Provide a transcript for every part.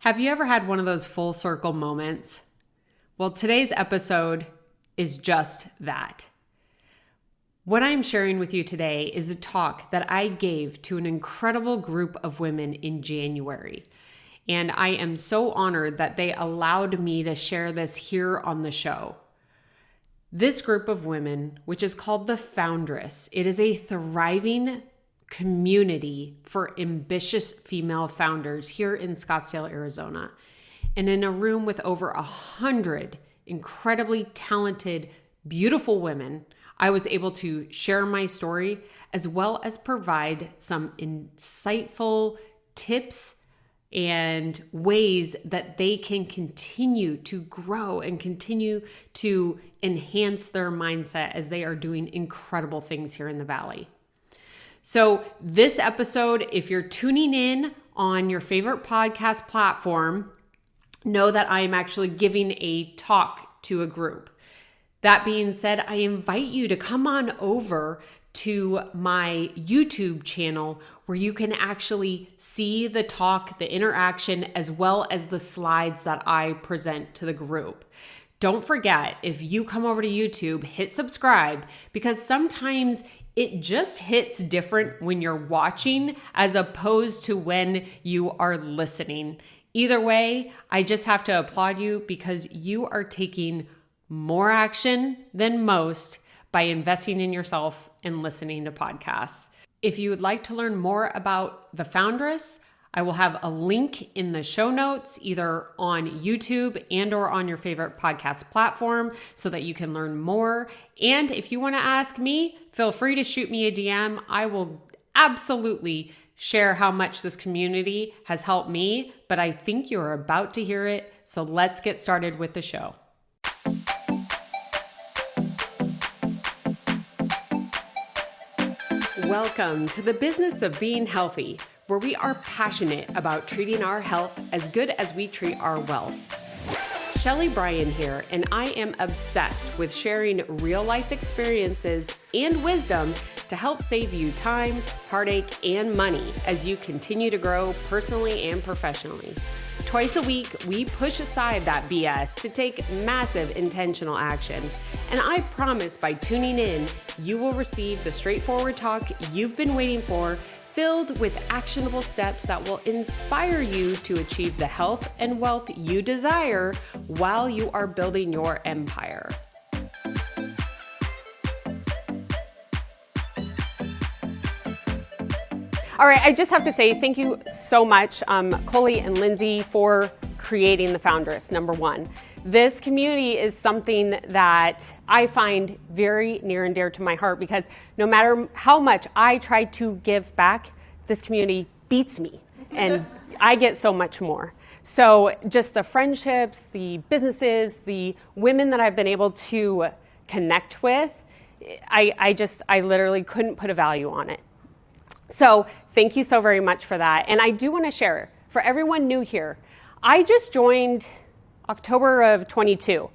Have you ever had one of those full circle moments? Well, today's episode is just that. What I'm sharing with you today is a talk that I gave to an incredible group of women in January. And I am so honored that they allowed me to share this here on the show. This group of women, which is called the Foundress, it is a thriving community for ambitious female founders here in Scottsdale, Arizona. And in a room with over 100 incredibly talented, beautiful women, I was able to share my story as well as provide some insightful tips and ways that they can continue to grow and continue to enhance their mindset as they are doing incredible things here in the Valley. So this episode, if you're tuning in on your favorite podcast platform, know that I am actually giving a talk to a group. That being said, I invite you to come on over to my YouTube channel where you can actually see the talk, the interaction, as well as the slides that I present to the group. Don't forget, if you come over to YouTube, hit subscribe, because sometimes it just hits different when you're watching as opposed to when you are listening. Either way, I just have to applaud you because you are taking more action than most by investing in yourself and listening to podcasts. If you would like to learn more about the Foundress, I will have a link in the show notes, either on YouTube and or on your favorite podcast platform so that you can learn more. And if you want to ask me, feel free to shoot me a DM. I will absolutely share how much this community has helped me, but I think you're about to hear it. So let's get started with the show. Welcome to the business of being healthy, where we are passionate about treating our health as good as we treat our wealth. Sheley Brien here, and I am obsessed with sharing real life experiences and wisdom to help save you time, heartache, and money as you continue to grow personally and professionally. Twice a week, we push aside that BS to take massive intentional action. And I promise by tuning in, you will receive the straightforward talk you've been waiting for, filled with actionable steps that will inspire you to achieve the health and wealth you desire while you are building your empire. All right, I just have to say thank you so much, Coley and Lindsay, for creating the Foundress, number one. This community is something that I find very near and dear to my heart because no matter how much I try to give back, this community beats me and I get so much more. So just the friendships, the businesses, the women that I've been able to connect with, I literally couldn't put a value on it. So thank you so very much for that. And I do want to share, for everyone new here, I just joined October of 22.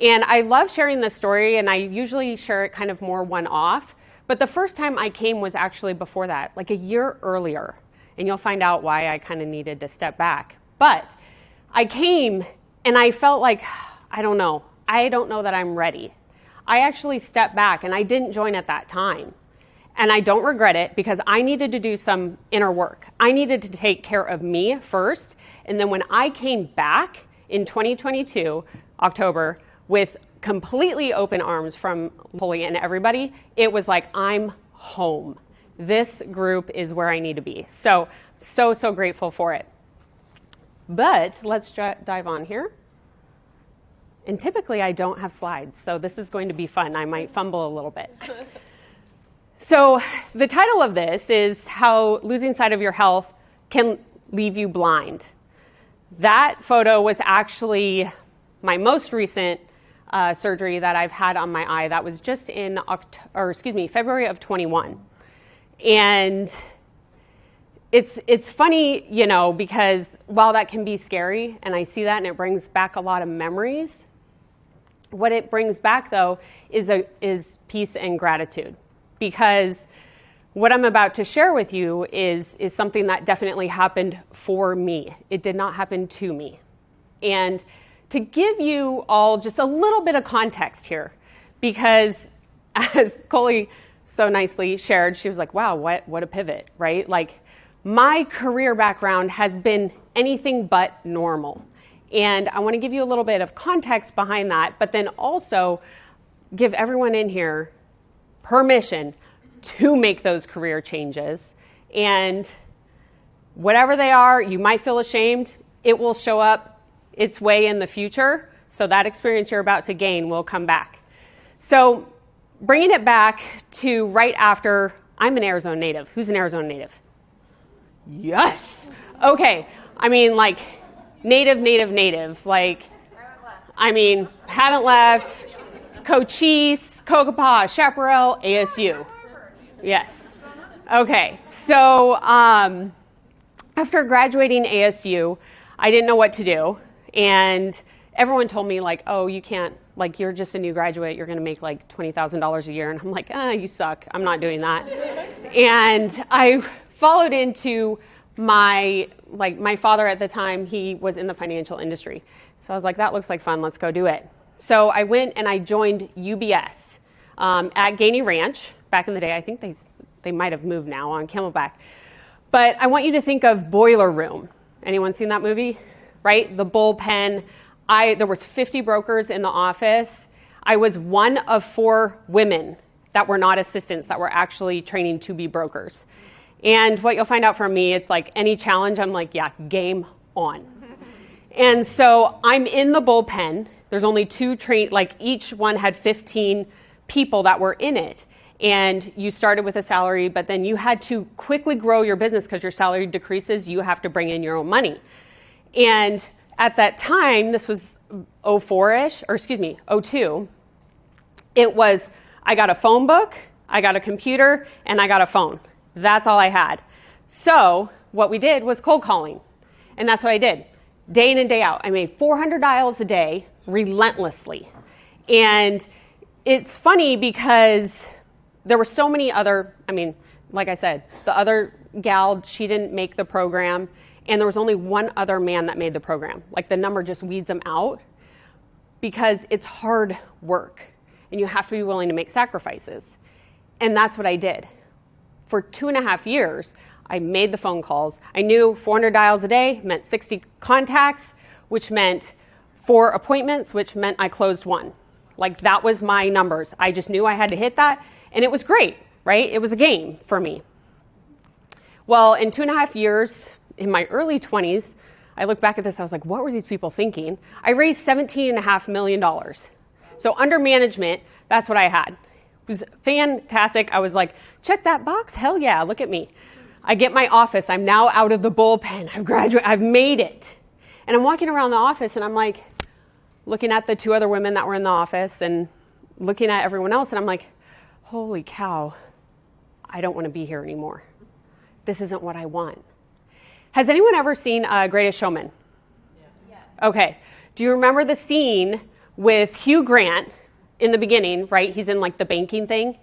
And I love sharing this story, and I usually share it kind of more one-off. But the first time I came was actually before that, like a year earlier. And you'll find out why I kind of needed to step back. But I came and I felt like, I don't know that I'm ready. I actually stepped back and I didn't join at that time. And I don't regret it because I needed to do some inner work. I needed to take care of me first. And then when I came back in 2022, October, with completely open arms from Polly and everybody, it was like, I'm home. This group is where I need to be. So grateful for it. But let's dive on here. And typically I don't have slides, so this is going to be fun. I might fumble a little bit. So the title of this is How Losing Sight of Your Health Can Leave You Blind. That photo was actually my most recent surgery that I've had on my eye. That was just in February of 21. And it's funny, because while that can be scary, and I see that and it brings back a lot of memories, what it brings back though is peace and gratitude. Because what I'm about to share with you is something that definitely happened for me. It did not happen to me. And to give you all just a little bit of context here, because as Coley so nicely shared, she was like, wow, what a pivot, right? Like, my career background has been anything but normal. And I want to give you a little bit of context behind that, but then also give everyone in here permission to make those career changes. And whatever they are, you might feel ashamed. It will show up its way in the future. So that experience you're about to gain will come back. So bringing it back to right after, I'm an Arizona native. Who's an Arizona native? Yes. Okay. I mean, like, native. Like, I mean, haven't left. Cochise, Cocopah, Chaparral, ASU. Yes. Okay. So after graduating ASU, I didn't know what to do. And everyone told me, like, oh, you can't, like, you're just a new graduate. You're going to make like $20,000 a year. And I'm like, you suck. I'm not doing that. And I followed into my father at the time, he was in the financial industry. So I was like, that looks like fun. Let's go do it. So I went and I joined UBS at Gainey Ranch back in the day. I think they might have moved now on Camelback. But I want you to think of Boiler Room. Anyone seen that movie? Right? The bullpen. There was 50 brokers in the office. I was one of 4 women that were not assistants that were actually training to be brokers. And what you'll find out from me, it's like any challenge, I'm like, yeah, game on. And so I'm in the bullpen. There's only 2 like each one had 15 people that were in it. And you started with a salary, but then you had to quickly grow your business because your salary decreases. You have to bring in your own money. And at that time, this was 04-ish, or excuse me, 02. It was, I got a phone book, I got a computer, and I got a phone. That's all I had. So what we did was cold calling. And that's what I did. Day in and day out. I made 400 dials a day relentlessly. And it's funny because there were so many other, like I said, the other gal, she didn't make the program. And there was only one other man that made the program. Like, the number just weeds them out because it's hard work. And you have to be willing to make sacrifices. And that's what I did. For 2.5 years, I made the phone calls. I knew 400 dials a day meant 60 contacts, which meant 4 appointments, which meant I closed 1. Like, that was my numbers. I just knew I had to hit that, and it was great, right? It was a game for me. Well, in 2.5 years, in my early 20s, I look back at this, I was like, what were these people thinking? I raised $17.5 million. So under management, that's what I had. It was fantastic. I was like, check that box. Hell yeah, look at me. I get my office. I'm now out of the bullpen. I've graduated. I've made it. And I'm walking around the office and I'm like, looking at the 2 other women that were in the office and looking at everyone else. And I'm like, holy cow, I don't want to be here anymore. This isn't what I want. Has anyone ever seen Greatest Showman? Yeah. Okay. Do you remember the scene with Hugh Grant in the beginning, right? He's in like the banking thing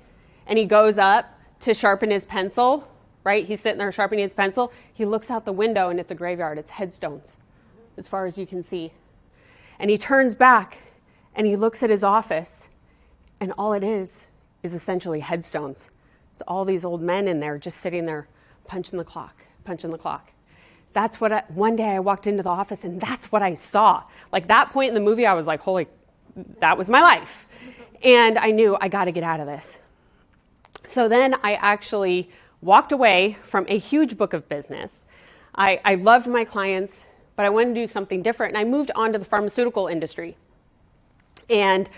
and he goes up to sharpen his pencil, right? He's sitting there sharpening his pencil. He looks out the window and it's a graveyard. It's headstones as far as you can see. And he turns back and he looks at his office and all it is essentially headstones. It's all these old men in there just sitting there punching the clock. That's what one day I walked into the office and that's what I saw. Like, that point in the movie, I was like, holy, that was my life. And I knew I got to get out of this. So then I actually walked away from a huge book of business. I loved my clients, but I wanted to do something different. And I moved on to the pharmaceutical industry. And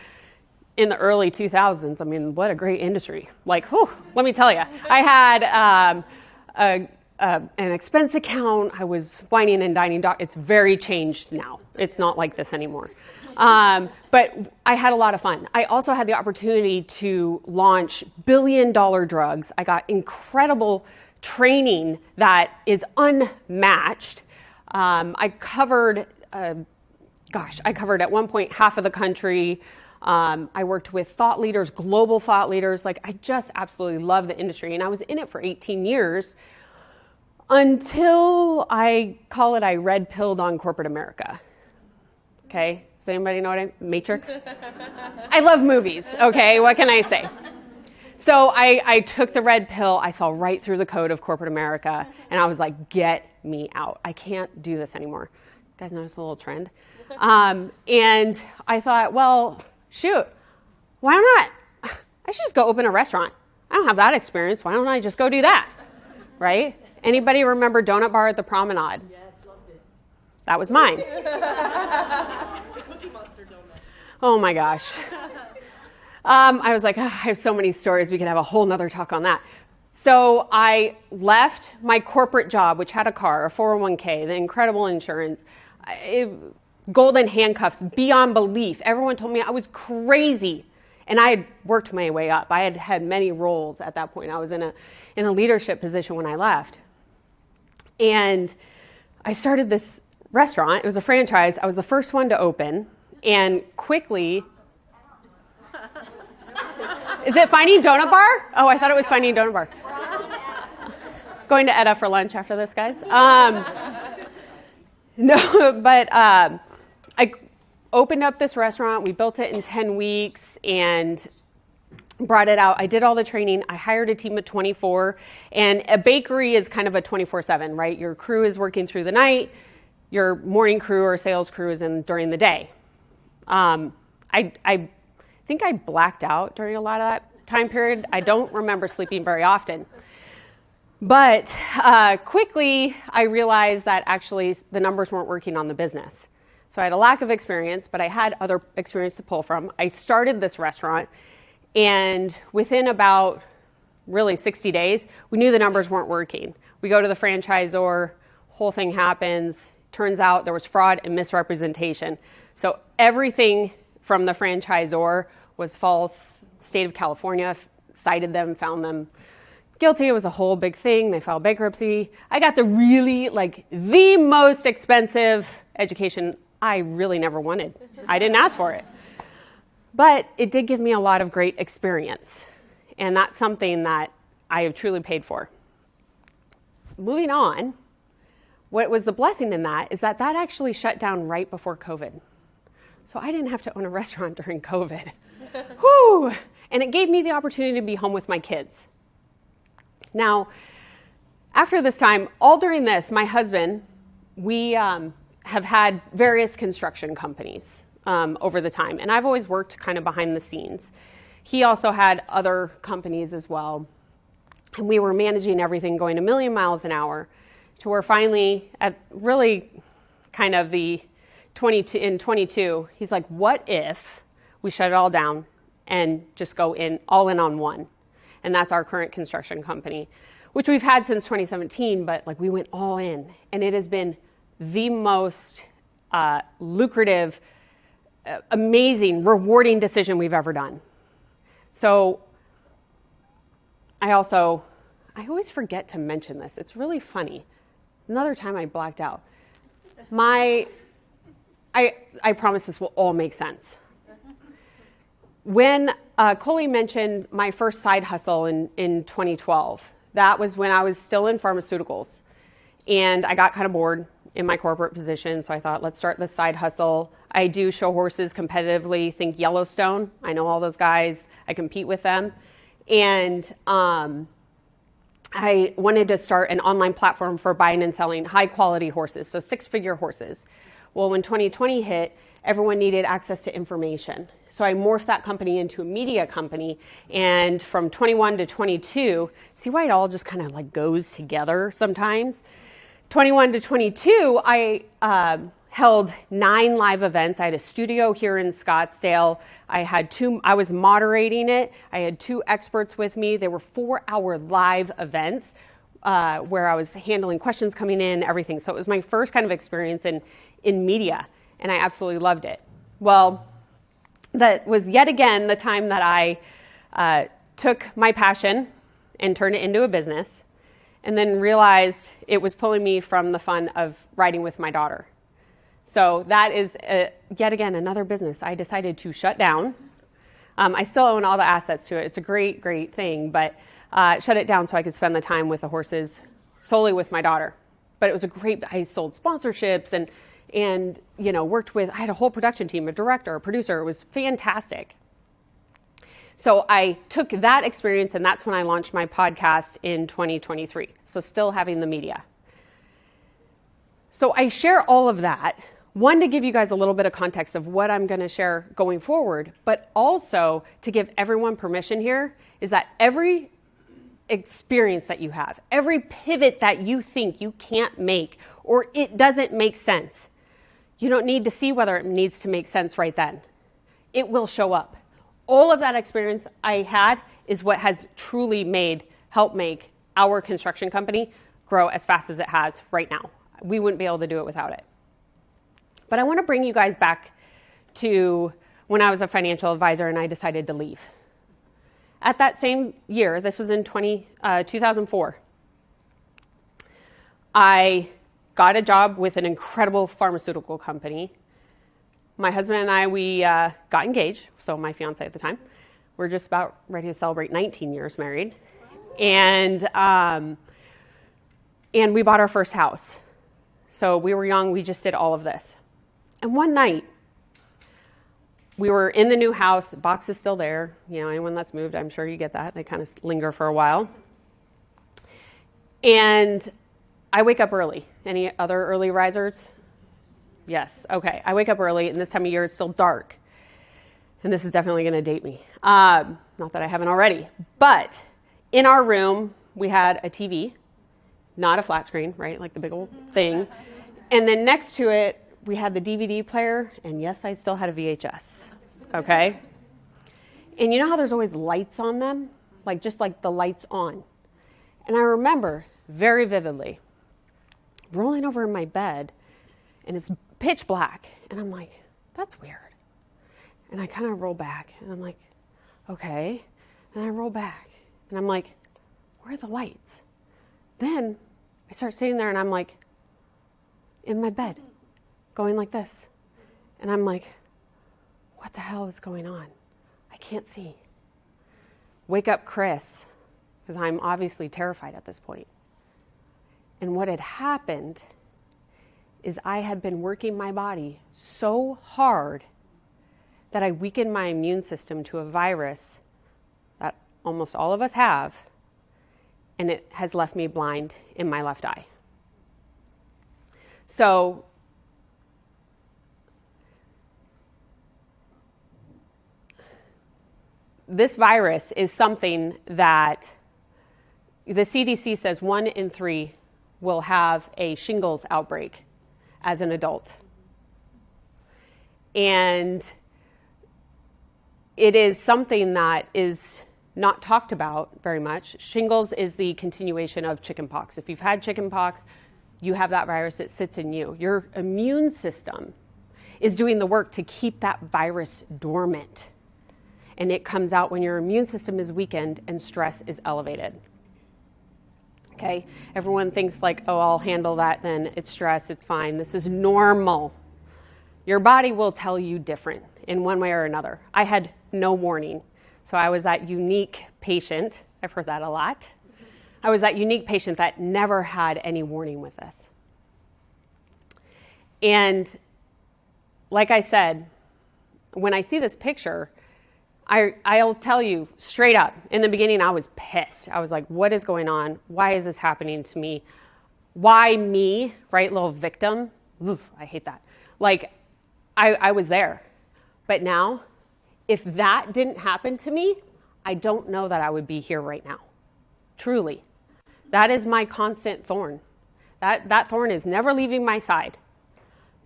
in the early 2000s, what a great industry. Like, whew, let me tell you, I had an expense account. I was wining and dining. It's very changed now. It's not like this anymore. But I had a lot of fun. I also had the opportunity to launch billion-dollar drugs. I got incredible training that is unmatched. I covered at one point half of the country. I worked with thought leaders, global thought leaders. Like, I just absolutely love the industry. And I was in it for 18 years until I red pilled on corporate America. Okay? Does anybody know what Matrix? I love movies. Okay? What can I say? So I took the red pill. I saw right through the code of corporate America. And I was like, get me out. I can't do this anymore. You guys notice a little trend? And I thought, well, shoot, why not? I should just go open a restaurant. I don't have that experience. Why don't I just go do that? Right? Anybody remember Donut Bar at the Promenade? Yes, loved it. That was mine. The Cookie Monster donut. Oh my gosh. I was like, I have so many stories. We could have a whole nother talk on that. So I left my corporate job, which had a car, a 401k, the incredible insurance, golden handcuffs beyond belief. Everyone told me I was crazy. And I had worked my way up. I had had many roles at that point. I was in a leadership position when I left. And I started this restaurant. It was a franchise. I was the first one to open. And quickly... Is it Finding Donut Bar? Oh, I thought it was Finding Donut Bar. Going to Edda for lunch after this, guys. No, but I opened up this restaurant. We built it in 10 weeks and brought it out. I did all the training. I hired a team of 24. And a bakery is kind of a 24/7, right? Your crew is working through the night. Your morning crew or sales crew is in during the day. I think I blacked out during a lot of that time period. I don't remember sleeping very often. But quickly, I realized that actually the numbers weren't working on the business. So I had a lack of experience, but I had other experience to pull from. I started this restaurant, and within about really 60 days, we knew the numbers weren't working. We go to the franchisor, whole thing happens. Turns out there was fraud and misrepresentation. So everything from the franchisor was false. State of California cited them, found them guilty. It was a whole big thing. They filed bankruptcy. I got the the most expensive education I really never wanted. I didn't ask for it. But it did give me a lot of great experience. And that's something that I have truly paid for. Moving on, what was the blessing in that is that actually shut down right before COVID. So I didn't have to own a restaurant during COVID. Whew! And it gave me the opportunity to be home with my kids. Now, after this time, all during this, my husband, we have had various construction companies over the time. And I've always worked kind of behind the scenes. He also had other companies as well. And we were managing everything going a million miles an hour to where finally, at really kind of in 22, he's like, what if we shut it all down and just go all in on one? And that's our current construction company, which we've had since 2017, but like we went all in. And it has been the most lucrative, amazing, rewarding decision we've ever done. So I always forget to mention this. It's really funny. Another time I blacked out. I promise this will all make sense. When Coley mentioned my first side hustle in 2012, that was when I was still in pharmaceuticals. And I got kind of bored in my corporate position, so I thought, let's start this side hustle. I do show horses competitively, think Yellowstone. I know all those guys. I compete with them. And I wanted to start an online platform for buying and selling high-quality horses, so six-figure horses. Well, when 2020 hit, everyone needed access to information. So I morphed that company into a media company. And from 21 to 22, see why it all just kind of like goes together sometimes? 21 to 22, I held 9 live events. I had a studio here in Scottsdale. I was moderating it. I had 2 experts with me. They were 4-hour live events where I was handling questions coming in, everything. So it was my first kind of experience in media, and I absolutely loved it. Well, that was yet again the time that I took my passion and turned it into a business, and then realized it was pulling me from the fun of riding with my daughter. So that is, yet again, another business I decided to shut down I still own all the assets to it. It's a great, great thing, but shut it down so I could spend the time with the horses solely with my daughter. But it was a great, I sold sponsorships and worked with, I had a whole production team, a director, a producer. It was fantastic. So I took that experience, and that's when I launched my podcast in 2023. So still having the media. So I share all of that, one, to give you guys a little bit of context of what I'm going to share going forward, but also to give everyone permission here is that every experience that you have, every pivot that you think you can't make or it doesn't make sense, you don't need to see whether it needs to make sense right then. It will show up. All of that experience I had is what has truly helped make our construction company grow as fast as it has right now. We wouldn't be able to do it without it. But I want to bring you guys back to when I was a financial advisor and I decided to leave. At that same year, this was in 2004, I got a job with an incredible pharmaceutical company. My husband and I, we got engaged, so my fiance at the time. We're just about ready to celebrate 19 years married. And we bought our first house. So we were young, we just did all of this. And one night, we were in the new house, the box is still there. Anyone that's moved, I'm sure you get that. They kind of linger for a while. And I wake up early. Any other early risers? Yes, okay. I wake up early, and this time of year, it's still dark. And this is definitely going to date me. Not that I haven't already. But in our room, we had a TV, not a flat screen, right? Like the big old thing. And then next to it, we had the DVD player, and yes, I still had a VHS, okay? And you know how there's always lights on them? Just like the lights on. And I remember very vividly rolling over in my bed, and it's pitch black, and I'm like, that's weird. And I kind of roll back, and I'm like, okay. And I roll back, and I'm like, where are the lights? Then I start sitting there, and I'm like, in my bed, going like this. And I'm like, what the hell is going on? I can't see. Wake up Chris, because I'm obviously terrified at this point. And what had happened is I had been working my body so hard that I weakened my immune system to a virus that almost all of us have, and it has left me blind in my left eye. So this virus is something that the CDC says 1 in 3 will have a shingles outbreak as an adult. And it is something that is not talked about very much. Shingles is the continuation of chickenpox. If you've had chickenpox, you have that virus, it sits in you. Your immune system is doing the work to keep that virus dormant. And it comes out when your immune system is weakened and stress is elevated. Okay? Everyone thinks I'll handle that, then it's stress, it's fine. This is normal. Your body will tell you different in one way or another. I had no warning. So I was that unique patient. I've heard that a lot. I was that unique patient that never had any warning with this. And like I said, when I see this picture, I'll tell you straight up, in the beginning, I was pissed. I was like, what is going on? Why is this happening to me? Why me, right? Little victim. Oof, I hate that. I was there. But now, if that didn't happen to me, I don't know that I would be here right now. Truly. That is my constant thorn. That thorn is never leaving my side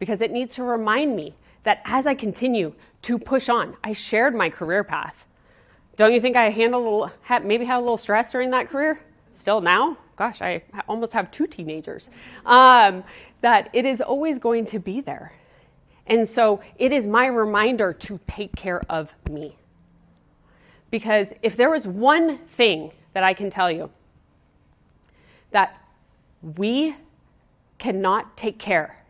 because it needs to remind me that as I continue to push on, I shared my career path. Don't you think I maybe had a little stress during that career? Still now? Gosh, I almost have 2 teenagers. That it is always going to be there. And so it is my reminder to take care of me. Because if there was one thing that I can tell you, that we cannot take care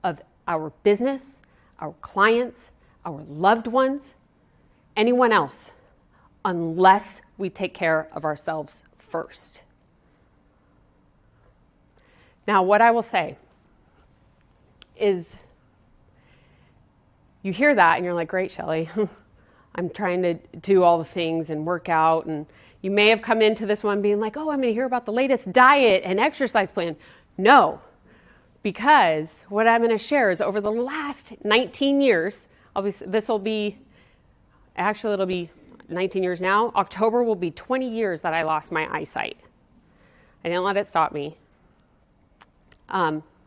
of our business, our clients, our loved ones, anyone else unless we take care of ourselves first. Now, what I will say is, you hear that and you're like, great, Sheley. I'm trying to do all the things and work out. And you may have come into this one being like, oh, I'm going to hear about the latest diet and exercise plan. No, because what I'm going to share is over the last 19 years, it'll be 19 years now. October will be 20 years that I lost my eyesight. I didn't let it stop me.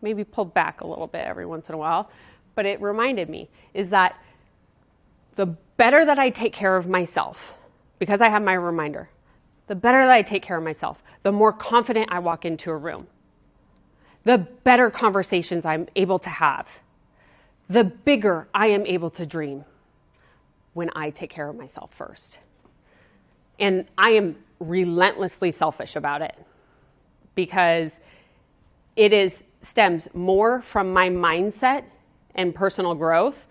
Maybe pulled back a little bit every once in a while, but it reminded me is that the better that I take care of myself, because I have my reminder, the better that I take care of myself, the more confident I walk into a room, the better conversations I'm able to have, the bigger I am able to dream when I take care of myself first. And I am relentlessly selfish about it because it stems more from my mindset and personal growth,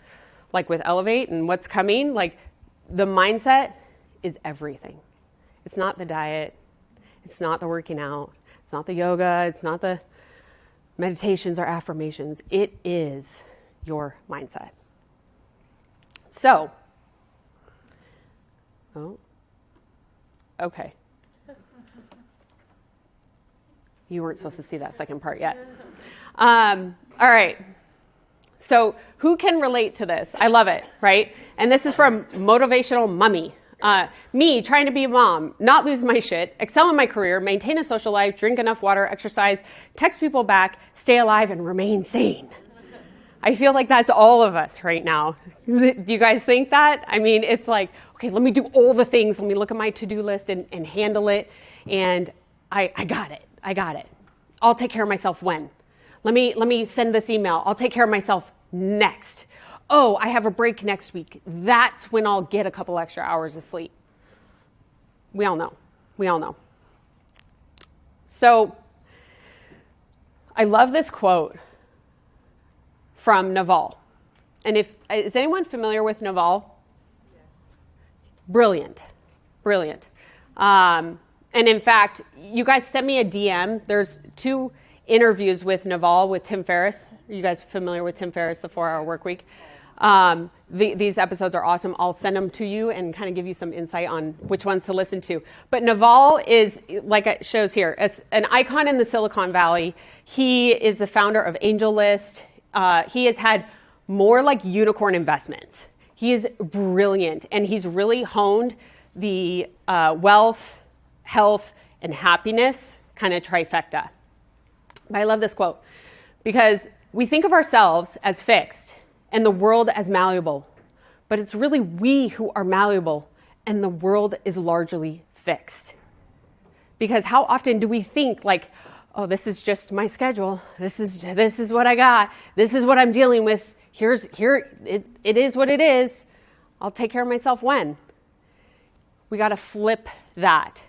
like with Elevate and what's coming. Like, the mindset is everything. It's not the diet. It's not the working out. It's not the yoga. It's not the meditations or affirmations. It is your mindset. So, okay. You weren't supposed to see that second part yet. All right. So who can relate to this? I love it, right? And this is from Motivational Mummy. Me trying to be a mom, not lose my shit, excel in my career, maintain a social life, drink enough water, exercise, text people back, stay alive, and remain sane. I feel like that's all of us right now. Do you guys think that? I mean, it's like, okay, let me do all the things. Let me look at my to-do list and handle it. And I got it. I got it. I'll take care of myself when? Let me send this email. I'll take care of myself next. Oh, I have a break next week. That's when I'll get a couple extra hours of sleep. We all know. We all know. So I love this quote from Naval. And is anyone familiar with Naval? Yes. Brilliant. Brilliant. And in fact, you guys sent me a DM. There's 2 interviews with Naval with Tim Ferriss. Are you guys familiar with Tim Ferriss, the 4-Hour Workweek? These episodes are awesome. I'll send them to you and kind of give you some insight on which ones to listen to. But Naval is, like it shows here, as an icon in the Silicon Valley. He is the founder of AngelList. He has had more like unicorn investments. He is brilliant, and he's really honed the wealth, health, and happiness kind of trifecta. But I love this quote because we think of ourselves as fixed and the world as malleable, but it's really we who are malleable and the world is largely fixed. Because how often do we think like, oh, this is just my schedule. This is what I got. This is what I'm dealing with. It is what it is. I'll take care of myself when. We got to flip that.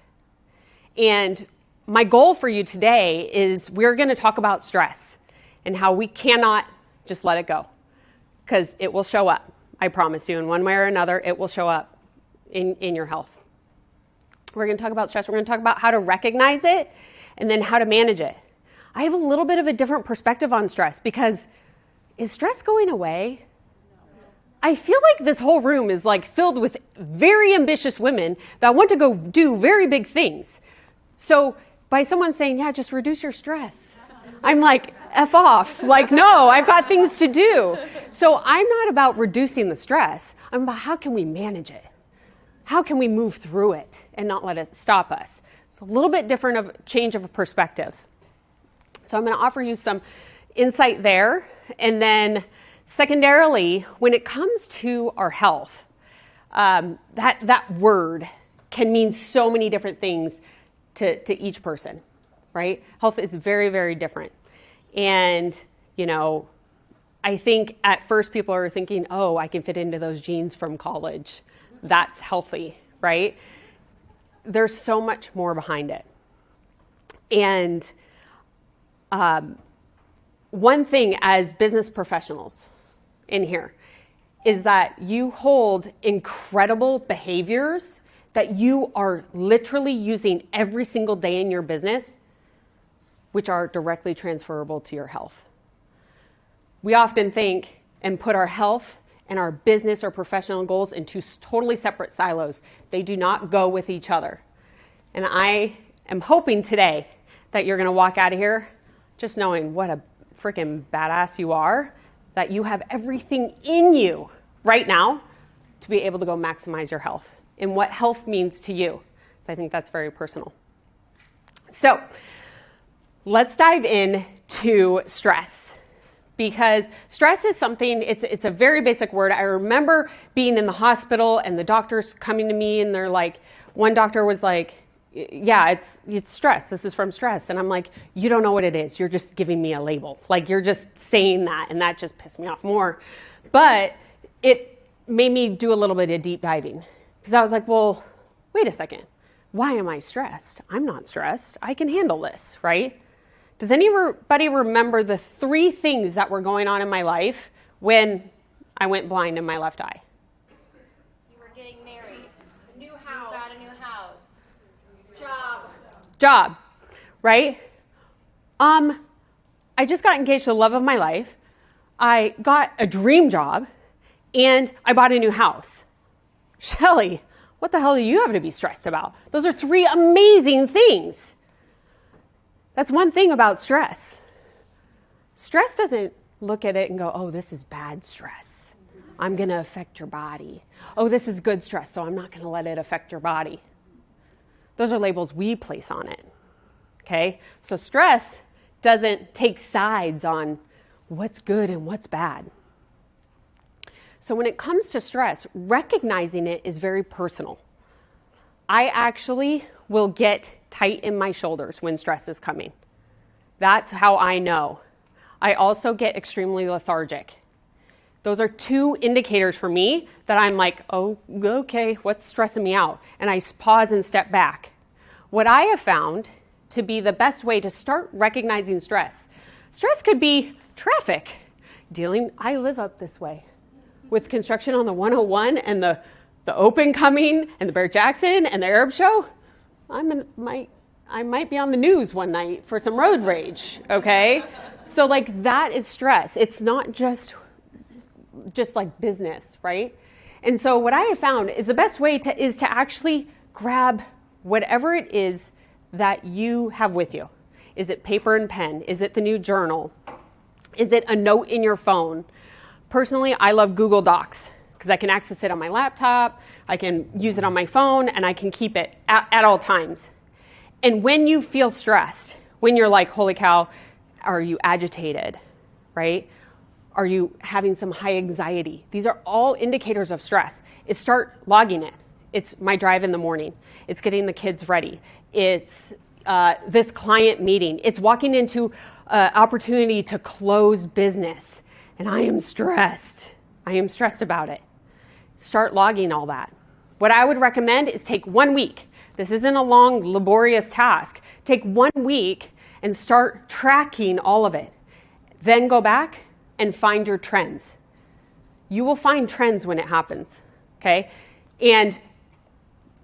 And my goal for you today is we're going to talk about stress and how we cannot just let it go because it will show up. I promise you, in one way or another, it will show up in your health. We're going to talk about stress. We're going to talk about how to recognize it and then how to manage it. I have a little bit of a different perspective on stress because is stress going away? I feel like this whole room is like filled with very ambitious women that want to go do very big things. So by someone saying, yeah, just reduce your stress, I'm like, F off. Like, no, I've got things to do. So I'm not about reducing the stress. I'm about how can we manage it? How can we move through it and not let it stop us? It's a little bit different of change of a perspective. So I'm going to offer you some insight there. And then secondarily, when it comes to our health, that word can mean so many different things to each person, right? Health is very, very different. And, I think at first people are thinking, oh, I can fit into those jeans from college. That's healthy, right? There's so much more behind it. And one thing as business professionals in here is that you hold incredible behaviors that you are literally using every single day in your business, which are directly transferable to your health. We often think and put our health and our business or professional goals into totally separate silos. They do not go with each other. And I am hoping today that you're going to walk out of here just knowing what a freaking badass you are, that you have everything in you right now to be able to go maximize your health and what health means to you. I think that's very personal. So let's dive into stress, because stress is something, it's a very basic word. I remember being in the hospital and the doctors coming to me and they're like, one doctor was like, yeah, it's stress. This is from stress. And I'm like, you don't know what it is. You're just giving me a label. Like, you're just saying that. And that just pissed me off more. But it made me do a little bit of deep diving, because I was like, well, wait a second. Why am I stressed? I'm not stressed. I can handle this, right? Does anybody remember the 3 things that were going on in my life when I went blind in my left eye? You were getting married. A new house. You got a new house. Job, right? I just got engaged to the love of my life. I got a dream job, and I bought a new house. Sheley, what the hell do you have to be stressed about? Those are 3 amazing things. That's one thing about stress. Stress doesn't look at it and go, oh, this is bad stress. I'm going to affect your body. Oh, this is good stress, so I'm not going to let it affect your body. Those are labels we place on it, okay? So stress doesn't take sides on what's good and what's bad. So when it comes to stress, recognizing it is very personal. I actually will get tight in my shoulders when stress is coming. That's how I know. I also get extremely lethargic. Those are 2 indicators for me that I'm like, oh, okay, what's stressing me out? And I pause and step back. What I have found to be the best way to start recognizing stress. Stress could be traffic. I live up this way. With construction on the 101 and the open coming and the Barrett Jackson and the Arab show, I might be on the news one night for some road rage, okay? So like, that is stress. It's not just like business, right? And so what I have found is the best way is to actually grab whatever it is that you have with you. Is it paper and pen? Is it the new journal? Is it a note in your phone? Personally, I love Google Docs because I can access it on my laptop, I can use it on my phone, and I can keep it at all times. And when you feel stressed, when you're like, holy cow, are you agitated, right? Are you having some high anxiety? These are all indicators of stress. Start logging it. It's my drive in the morning. It's getting the kids ready. It's this client meeting. It's walking into opportunity to close business. And I am stressed. I am stressed about it. Start logging all that. What I would recommend is take 1 week. This isn't a long, laborious task. Take 1 week and start tracking all of it. Then go back and find your trends. You will find trends when it happens, okay? And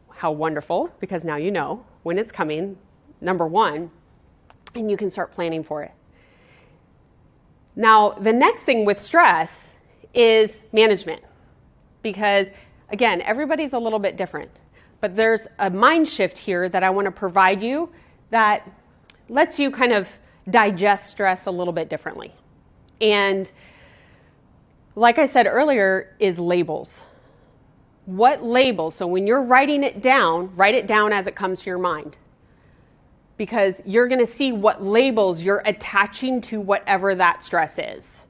how wonderful, because now you know when it's coming, number 1, and you can start planning for it. Now, the next thing with stress is management, because again, everybody's a little bit different, but there's a mind shift here that I want to provide you that lets you kind of digest stress a little bit differently. And like I said earlier, is labels. What labels? So when you're writing it down, write it down as it comes to your mind, because you're going to see what labels you're attaching to whatever that stress is.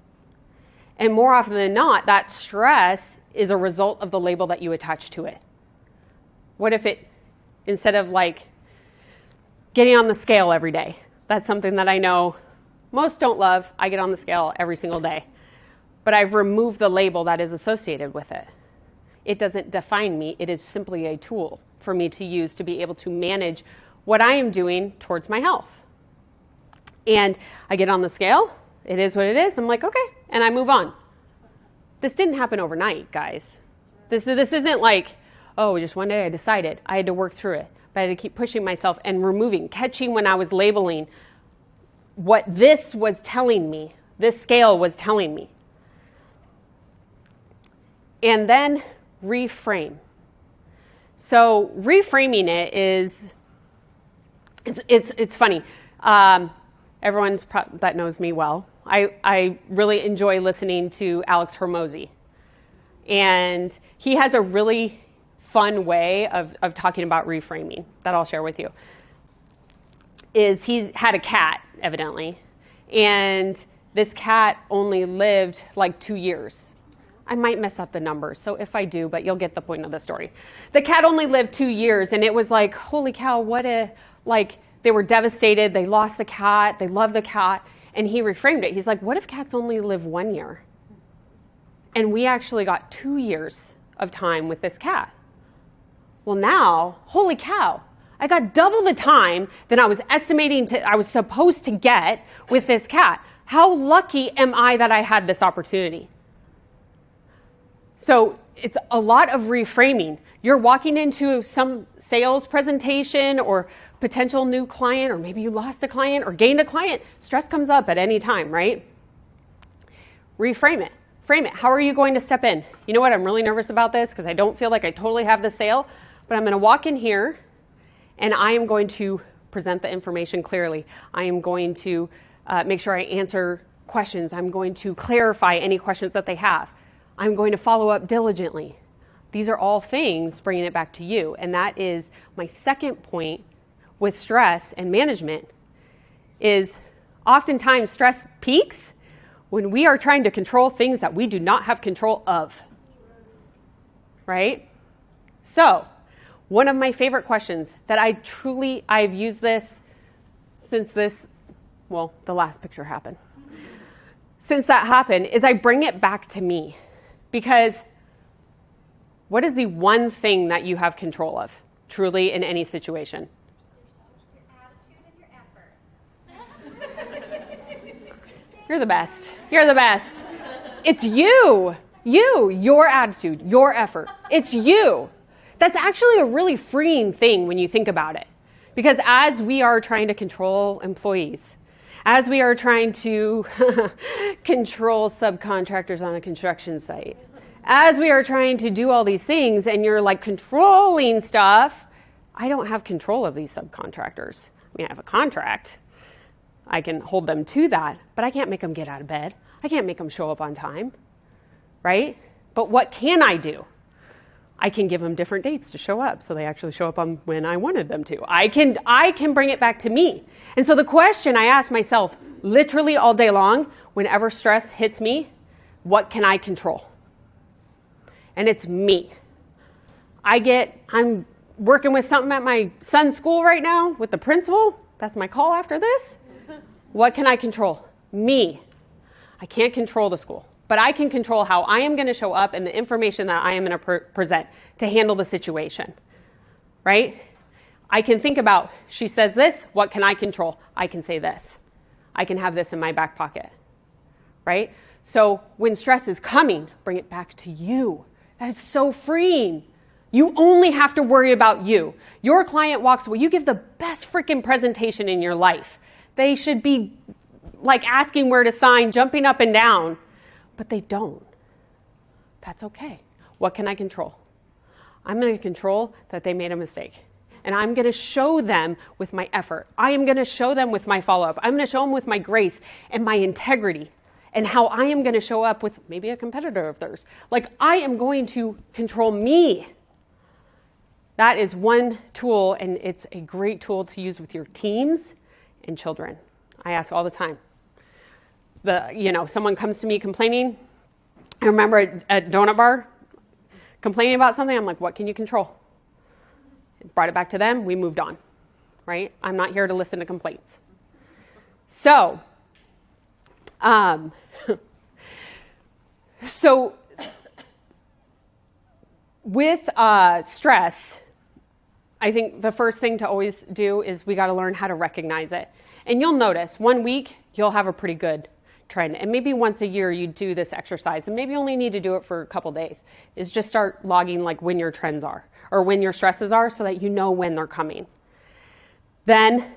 And more often than not, that stress is a result of the label that you attach to it. What if it, instead of like getting on the scale every day, that's something that I know most don't love. I get on the scale every single day, but I've removed the label that is associated with it. It doesn't define me. It is simply a tool for me to use to be able to manage what I am doing towards my health. And I get on the scale. It is what it is. I'm like, okay. And I move on. This didn't happen overnight, guys. This isn't like, oh, just one day I decided. I had to work through it. But I had to keep pushing myself and catching when I was labeling what this was telling me, this scale was telling me. And then reframe. So reframing it is, it's funny. Everyone that knows me well, I really enjoy listening to Alex Hormozy. And he has a really fun way of talking about reframing that I'll share with you. Is he had a cat, evidently, and this cat only lived like 2 years. I might mess up the numbers, so if I do, but you'll get the point of the story. The cat only lived 2 years, and it was like, holy cow, they were devastated. They lost the cat. They loved the cat. And he reframed it. He's like, what if cats only live 1 year? And we actually got 2 years of time with this cat. Well, now, holy cow, I got double the time than I was I was supposed to get with this cat. How lucky am I that I had this opportunity? So it's a lot of reframing. You're walking into some sales presentation or potential new client, or maybe you lost a client or gained a client. Stress comes up at any time, right? Reframe it. Frame it. How are you going to step in? You know what? I'm really nervous about this because I don't feel like I totally have the sale, but I'm going to walk in here and I am going to present the information clearly. I am going to make sure I answer questions. I'm going to clarify any questions that they have. I'm going to follow up diligently. These are all things bringing it back to you. And that is my second point with stress and management is oftentimes stress peaks when we are trying to control things that we do not have control of, right? So one of my favorite questions that I've used this since the last picture happened. Since that happened is I bring it back to me, because what is the one thing that you have control of truly in any situation? You're the best. You're the best. It's you, your attitude, your effort. It's you. That's actually a really freeing thing when you think about it. Because as we are trying to control employees, as we are trying to control subcontractors on a construction site, as we are trying to do all these things and you're like controlling stuff, I don't have control of these subcontractors. I mean, I have a contract. I can hold them to that, but I can't make them get out of bed. I can't make them show up on time, right? But what can I do? I can give them different dates to show up so they actually show up on when I wanted them to. I can bring it back to me. And so the question I ask myself literally all day long, whenever stress hits me, what can I control? And it's me. I'm working with something at my son's school right now with the principal. That's my call after this. What can I control? Me. I can't control the school, but I can control how I am going to show up and the information that I am going to present to handle the situation, right? I can think about, she says this, what can I control? I can say this. I can have this in my back pocket, right? So when stress is coming, bring it back to you. That is so freeing. You only have to worry about you. Your client walks away. You give the best freaking presentation in your life. They should be like asking where to sign, jumping up and down, but they don't. That's okay. What can I control? I'm going to control that they made a mistake. And I'm going to show them with my effort. I am going to show them with my follow-up. I'm going to show them with my grace and my integrity and how I am going to show up with maybe a competitor of theirs. Like, I am going to control me. That is one tool, and it's a great tool to use with your teams and children. I ask all the time. Someone comes to me complaining. I remember at Donut Bar complaining about something. I'm like, what can you control? Brought it back to them. We moved on, right? I'm not here to listen to complaints. So with stress, I think the first thing to always do is we got to learn how to recognize it. And you'll notice 1 week, you'll have a pretty good trend. And maybe once a year you do this exercise, and maybe you only need to do it for a couple days, is just start logging like when your trends are or when your stresses are so that you know when they're coming. Then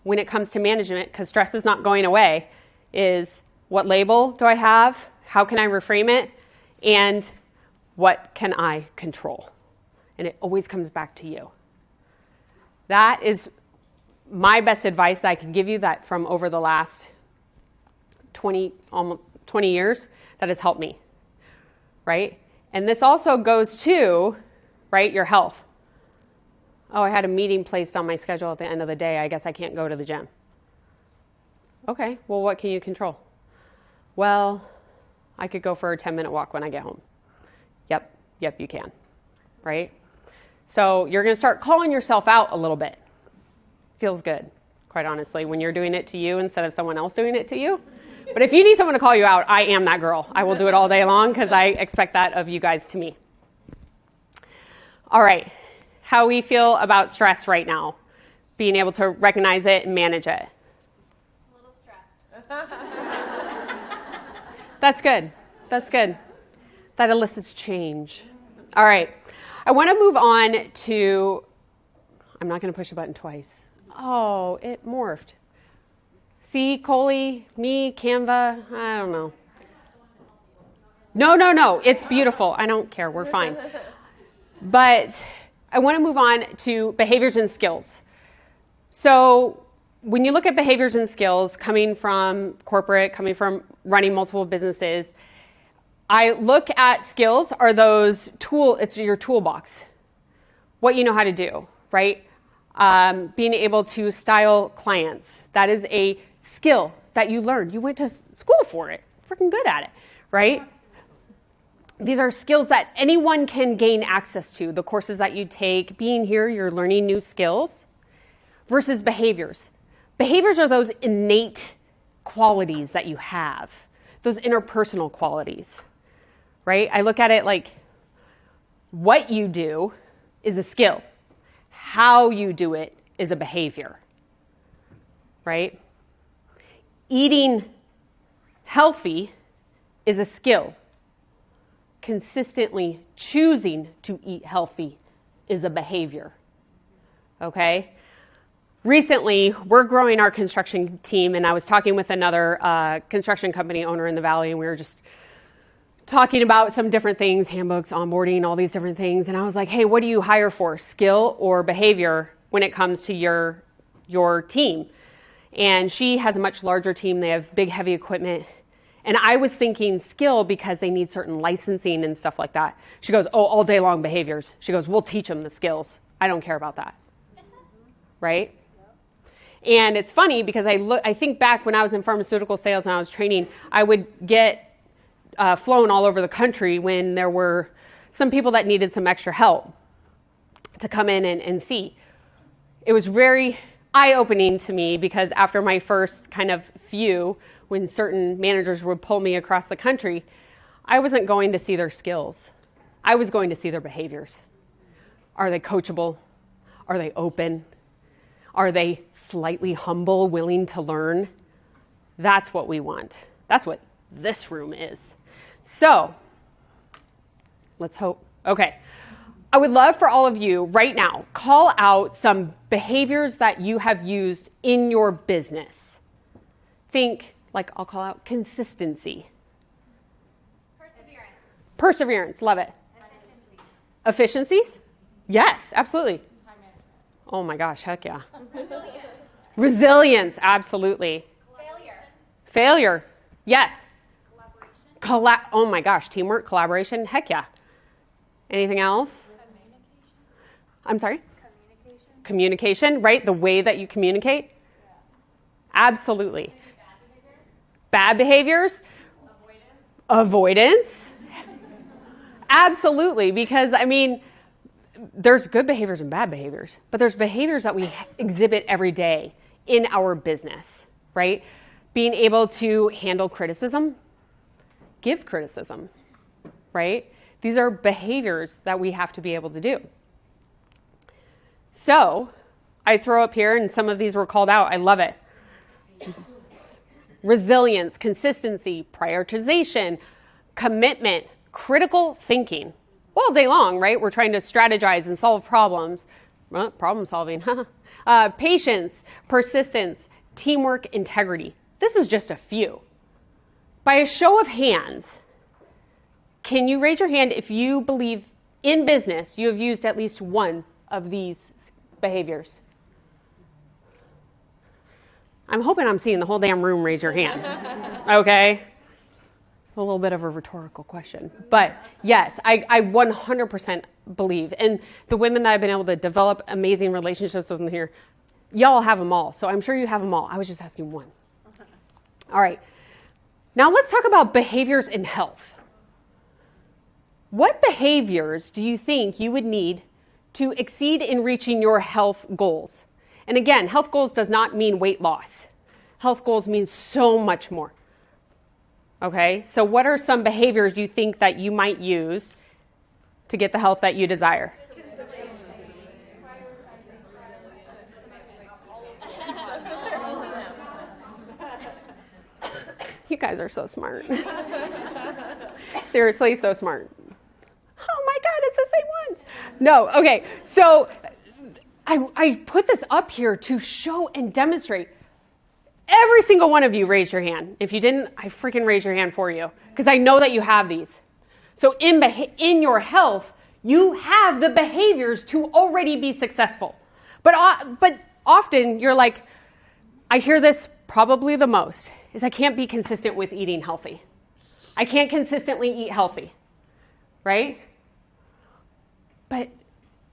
when it comes to management, because stress is not going away, is what label do I have? How can I reframe it? And what can I control? And it always comes back to you. That is my best advice that I can give you, that from over the last almost 20 years that has helped me, right? And this also goes to, right, your health. Oh, I had a meeting placed on my schedule at the end of the day. I guess I can't go to the gym. Okay, well, what can you control? Well, I could go for a 10-minute walk when I get home. Yep, you can, right? So you're going to start calling yourself out a little bit. Feels good, quite honestly, when you're doing it to you instead of someone else doing it to you. But if you need someone to call you out, I am that girl. I will do it all day long because I expect that of you guys to me. All right, how we feel about stress right now, being able to recognize it and manage it. A little stressed. That's good. That's good. That elicits change. All right. I want to move on to, I'm not going to push a button twice. Oh, it morphed. See, Coley, me, Canva, I don't know. No. It's beautiful. I don't care. We're fine. But I want to move on to behaviors and skills. So when you look at behaviors and skills coming from corporate, coming from running multiple businesses, I look at skills are those it's your toolbox, what you know how to do, right? Being able to style clients, that is a skill that you learned. You went to school for it, freaking good at it, right? These are skills that anyone can gain access to. The courses that you take, being here, you're learning new skills versus behaviors. Behaviors are those innate qualities that you have, those interpersonal qualities, right? I look at it like what you do is a skill. How you do it is a behavior, right? Eating healthy is a skill. Consistently choosing to eat healthy is a behavior, okay? Recently, we're growing our construction team, and I was talking with another construction company owner in the Valley, and we were just talking about some different things, handbooks, onboarding, all these different things. And I was like, hey, what do you hire for, skill or behavior when it comes to your team? And she has a much larger team. They have big, heavy equipment. And I was thinking skill because they need certain licensing and stuff like that. She goes, oh, all day long behaviors. She goes, we'll teach them the skills. I don't care about that. Right? And it's funny because I think back when I was in pharmaceutical sales and I was training, I would get flown all over the country when there were some people that needed some extra help to come in and see. It was very eye-opening to me because after my first kind of few, when certain managers would pull me across the country, I wasn't going to see their skills. I was going to see their behaviors. Are they coachable? Are they open? Are they slightly humble, willing to learn? That's what we want. That's what this room is. So, let's hope. Okay. I would love for all of you right now, call out some behaviors that you have used in your business. Think, like I'll call out consistency. Perseverance, love it. Efficiencies? Yes, absolutely. Oh my gosh, heck yeah. Resilience, absolutely. Failure, yes. Oh my gosh, teamwork, collaboration, heck yeah. Anything else? I'm sorry? Communication, right? The way that you communicate? Yeah. Absolutely. Bad behaviors? Avoidance. Absolutely, because I mean, there's good behaviors and bad behaviors, but there's behaviors that we exhibit every day in our business, right? Being able to handle criticism, give criticism, right? These are behaviors that we have to be able to do. So I throw up here, and some of these were called out. I love it. resilience, consistency, prioritization, commitment, critical thinking. All day long, right? We're trying to strategize and solve problems. Problem solving. Patience, persistence, teamwork, integrity. This is just a few. By a show of hands, can you raise your hand if you believe in business you have used at least one of these behaviors? I'm hoping I'm seeing the whole damn room raise your hand. Okay? A little bit of a rhetorical question. But yes, I 100% believe. And the women that I've been able to develop amazing relationships with here, y'all have them all. So I'm sure you have them all. I was just asking one. All right. Now let's talk about behaviors in health. What behaviors do you think you would need to exceed in reaching your health goals? And again, health goals does not mean weight loss. Health goals means so much more. Okay, so what are some behaviors you think that you might use to get the health that you desire? You guys are so smart. Seriously, so smart. Oh my God, it's the same ones. No, okay, so I put this up here to show and demonstrate. Every single one of you raised your hand. If you didn't, I freaking raise your hand for you because I know that you have these. So in your health, you have the behaviors to already be successful. But often you're like, I hear this probably the most, is I can't be consistent with eating healthy. I can't consistently eat healthy, right? But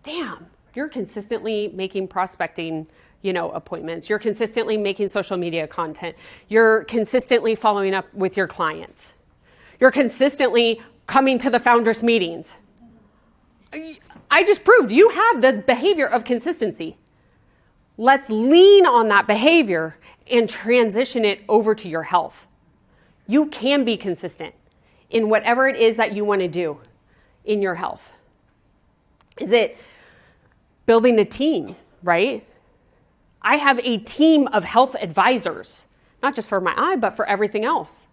damn, you're consistently making prospecting appointments. You're consistently making social media content. You're consistently following up with your clients. You're consistently coming to the Foundress meetings. I just proved you have the behavior of consistency. Let's lean on that behavior and transition it over to your health. You can be consistent in whatever it is that you want to do in your health. Is it building a team, right? I have a team of health advisors, not just for my eye, but for everything else,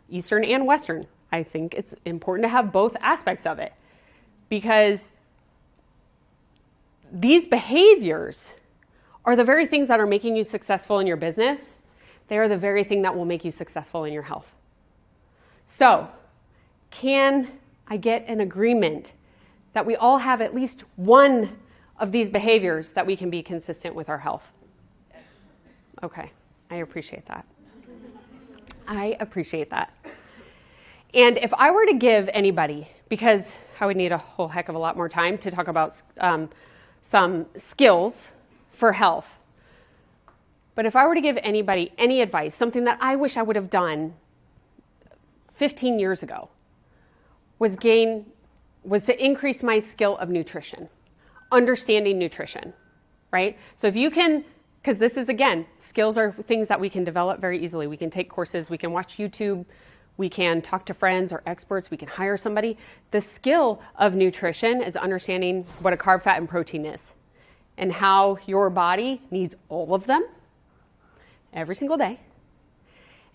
Eastern and Western. I think it's important to have both aspects of it because these behaviors are the very things that are making you successful in your business. They are the very thing that will make you successful in your health. So, can I get an agreement that we all have at least one of these behaviors that we can be consistent with our health? Okay, I appreciate that. I appreciate that. And if I were to give anybody, because I would need a whole heck of a lot more time to talk about some skills for health, but if I were to give anybody any advice, something that I wish I would have done 15 years ago, was to increase my skill of nutrition, understanding nutrition, right? So if you can, because this is, again, skills are things that we can develop very easily. We can take courses, we can watch YouTube, we can talk to friends or experts, we can hire somebody. The skill of nutrition is understanding what a carb, fat, and protein is and how your body needs all of them every single day.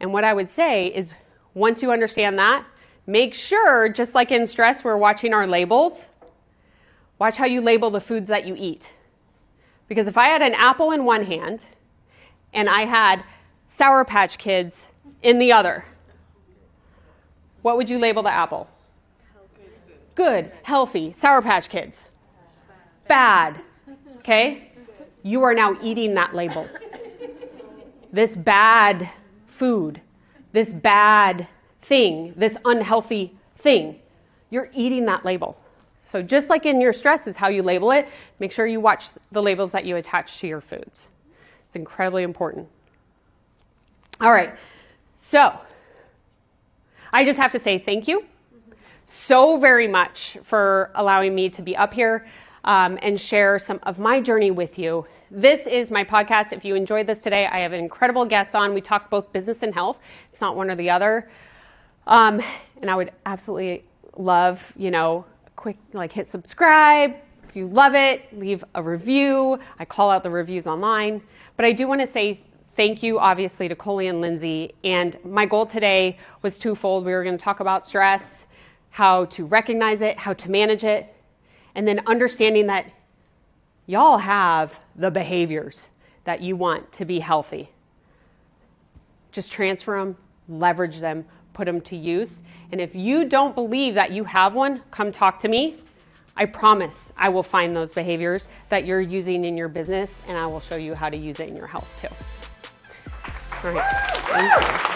And what I would say is once you understand that, make sure, just like in stress, we're watching our labels, watch how you label the foods that you eat. Because if I had an apple in one hand and I had Sour Patch Kids in the other, what would you label the apple? Healthy. Good, healthy, Sour Patch Kids. Bad, okay? You are now eating that label. This bad food, this bad thing, this unhealthy thing, you're eating that label. So just like in your stress is how you label it, make sure you watch the labels that you attach to your foods. It's incredibly important. All right, so I just have to say thank you so very much for allowing me to be up here and share some of my journey with you. This is my podcast. If you enjoyed this today, I have an incredible guest on. We talk both business and health. It's not one or the other. And I would absolutely love, quick, hit subscribe. If you love it, leave a review. I call out the reviews online. But I do want to say Thank you, obviously, to Coley and Lindsay. And my goal today was twofold. We were going to talk about stress, how to recognize it, how to manage it, and then understanding that y'all have the behaviors that you want to be healthy. Just transfer them, leverage them, put them to use. And if you don't believe that you have one, come talk to me. I promise I will find those behaviors that you're using in your business, and I will show you how to use it in your health too. All right. Thank you.